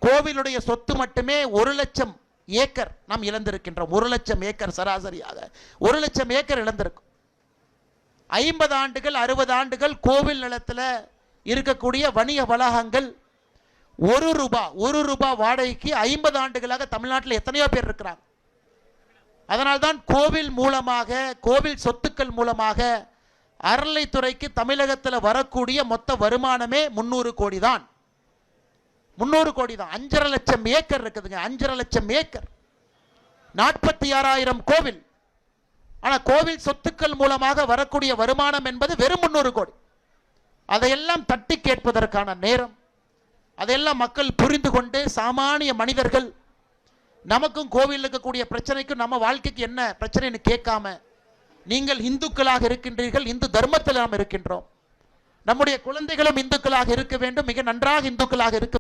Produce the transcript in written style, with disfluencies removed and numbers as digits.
கோவிலுடைய சொத்து மட்டுமே 1,00,000 ஏக்கர் நாம் இழந்திருக்கின்றோம். 1,00,000 ஏக்கர் சராசரியாக 1,00,000 ஏக்கர் இழந்திருக்கும். 50 ஆண்டுகள் 60 ஆண்டுகள் கோவில் நிலத்தில் இருக்கக்கூடிய வணிக வளாகங்கள் ₹1 வாடகைக்கு 50 ஆண்டுகளாக தமிழ்நாட்டில் எத்தனையோ பேர் இருக்கிறாங்க. அதனால்தான் கோவில் மூலமாக, கோவில் சொத்துக்கள் மூலமாக அறநிலைத்துறைக்கு தமிழகத்தில் வரக்கூடிய மொத்த வருமானமே 300 கோடி தான். 300 கோடி தான். 5,5 லட்சம் ஏக்கர் இருக்குதுங்க. 5,5 லட்சம் ஏக்கர், 46,000 கோவில். ஆனால் கோவில் சொத்துக்கள் மூலமாக வரக்கூடிய வருமானம் என்பது வெறும் 300 கோடி. அதையெல்லாம் தட்டி கேட்பதற்கான நேரம், அதையெல்லாம் மக்கள் புரிந்து கொண்டு, சாமானிய மனிதர்கள் நமக்கும் கோவில் இருக்கக்கூடிய பிரச்சனைக்கும் நம்ம வாழ்க்கைக்கு என்ன பிரச்சனைன்னு கேட்காம, நீங்கள் இந்துக்களாக இருக்கின்றீர்கள், இந்து தர்மத்தில் நாம் இருக்கின்றோம், நம்முடைய குழந்தைகளும் இந்துக்களாக இருக்க வேண்டும், மிக நன்றாக இந்துக்களாக இருக்க